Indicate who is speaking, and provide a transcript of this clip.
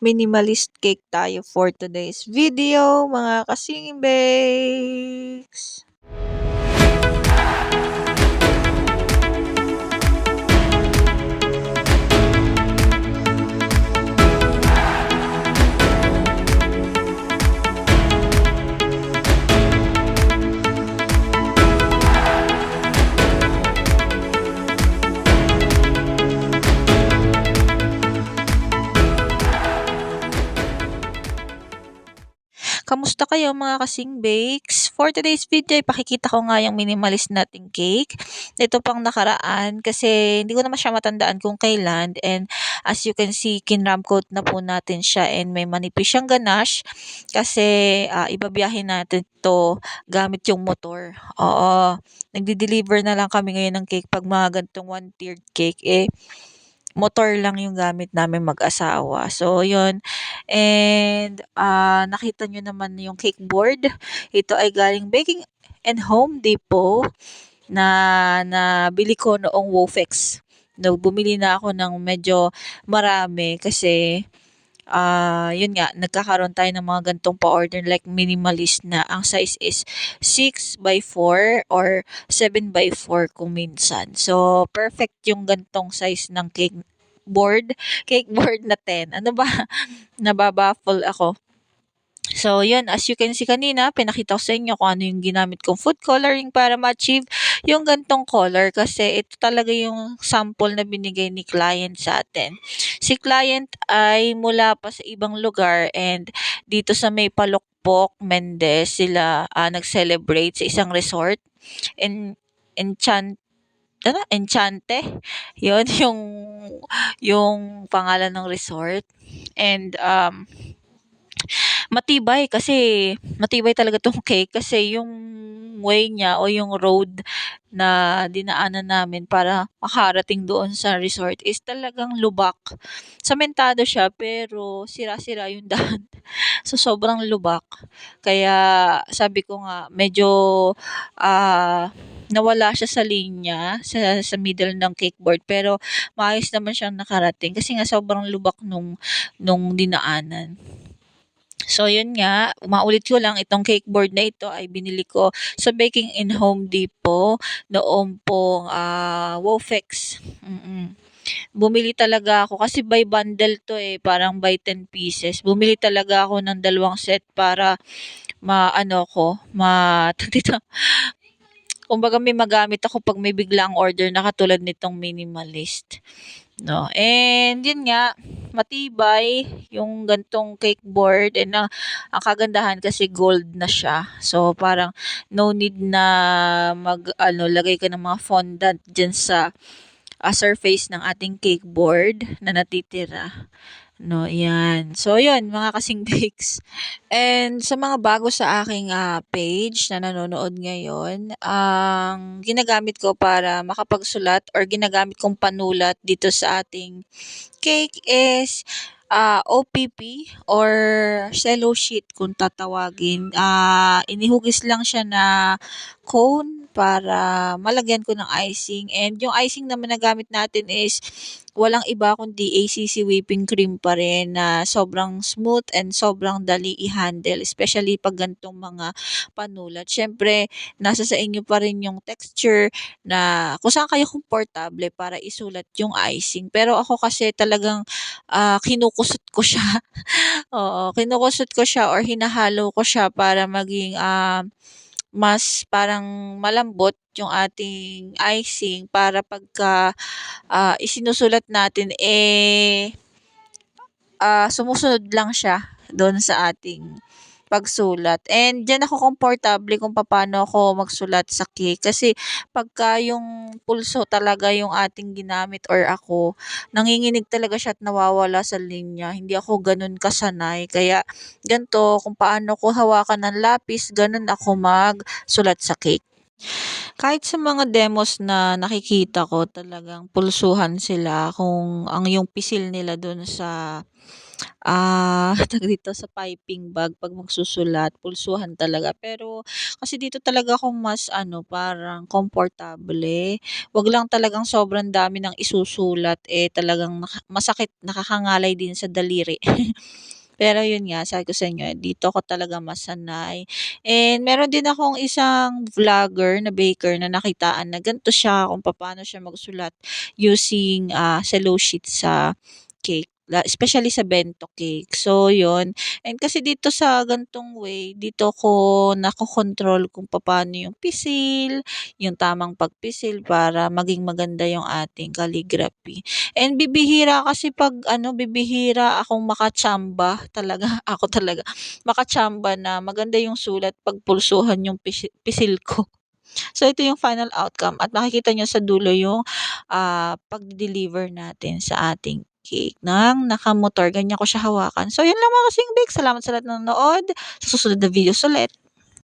Speaker 1: Minimalist cake tayo for today's video, mga kasinging bakes! Kamusta kayo mga kasing bakes? For today's video, ipakikita ko nga yung minimalist nating cake. Ito pang nakaraan kasi hindi ko naman siya matandaan kung kailan, and as you can see, kinram coat na po natin siya and may manipis siyang ganache kasi ibabiyahin natin to gamit yung motor. Oo, nagde-deliver na lang kami ngayon ng cake pag mga ganitong one-tiered cake. Motor lang yung gamit namin mag-asawa. So, yun. And, nakita nyo naman yung cake board. Ito ay galing Baking and Home Depot na bili ko noong Wofex. No, bumili na ako ng medyo marami kasi yun nga, nagkakaroon tayo ng mga gantong pa-order like minimalist na ang size is 6 by 4 or 7 by 4 kung minsan. So, perfect yung gantong size ng cake board na 10. Ano ba? Nababaffle ako. So, yun, as you can see kanina, pinakita ko sa inyo kung ano yung ginamit kong food coloring para ma-achieve yung gantong color kasi ito talaga yung sample na binigay ni client sa atin. Si client ay mula pa sa ibang lugar and dito sa may Palokpok, Mendez, sila nag-celebrate sa isang resort. Enchante. Yun, yung pangalan ng resort. And, matibay talaga tong cake kasi yung way niya o yung road na dinaanan namin para makarating doon sa resort is talagang lubak. Sementado siya pero sira-sira yung daan. So, sobrang lubak. Kaya sabi ko nga medyo nawala siya sa linya sa middle ng cake board pero maayos naman siyang nakarating kasi nga sobrang lubak nung dinaanan. So, yun nga, maulit ko lang, itong cake board na ito ay binili ko sa Baking in Home Depot noong pong Wofex. Bumili talaga ako kasi by bundle to parang by 10 pieces. Bumili talaga ako ng dalawang set para dito, kumbaga may magamit ako pag may biglang order na katulad nitong minimalist. No. And yun nga, matibay yung gantong cake board and ang kagandahan kasi gold na siya. So parang no need na lagay ka ng mga fondant dyan sa surface ng ating cake board na natitira. No, yan. So, yun, mga kasing bakes. And sa mga bago sa aking page na nanonood ngayon, ang ginagamit ko para makapagsulat or ginagamit kong panulat dito sa ating cake is OPP or cello sheet kung tatawagin. Inihugis lang siya na cone para malagyan ko ng icing. And yung icing naman na gamit natin is walang iba kundi ACC whipping cream pa rin na sobrang smooth and sobrang dali i-handle, especially pag ganitong mga panulat. Siyempre, nasa sa inyo pa rin yung texture na kung saan kayo komportable para isulat yung icing. Pero ako kasi talagang kinukusot ko siya. Oo, kinukusot ko siya or hinahalo ko siya para maging mas parang malambot yung ating icing para pagka isinusulat natin sumusunod lang siya doon sa ating pagsulat. And diyan ako komportable kung paano ako magsulat sa cake kasi pagka yung pulso talaga yung ating ginamit or ako, nanginginig talaga siya at nawawala sa linya. Hindi ako ganun kasanay. Kaya ganito, kung paano ko hawakan ng lapis, ganun ako magsulat sa cake. Kahit sa mga demos na nakikita ko talagang pulsuhan sila kung ang yung pisil nila dun sa tawag dito, sa piping bag 'pag magsusulat, pulsuhan talaga. Pero kasi dito talaga ako mas ano, parang komportable. 'Wag lang talagang sobrang dami ng isusulat, eh, talagang masakit, nakakangalay din sa daliri. Pero yun nga, sabi ko sa inyo, dito ako talaga mas sanay. And meron din akong isang vlogger na baker na nakitaan na ganito siya kung paano siya magsulat using, cello sheet sa cake, especially sa bento cake. So yun, and kasi dito sa ganitong way, dito ko nakokontrol kung paano yung pisil, yung tamang pagpisil para maging maganda yung ating calligraphy. And bibihira kasi 'pag ano, bibihira akong makachamba talaga, ako talaga, makachamba na maganda yung sulat 'pag pulsuhan yung pisil ko. So ito yung final outcome at makikita niyo sa dulo yung, pagde-deliver natin sa ating cake ng nakamotor, ganyan ko siya hawakan. So yun lang mga kasing bake, salamat sa lahat ng nanood, sa susunod na videos ulit.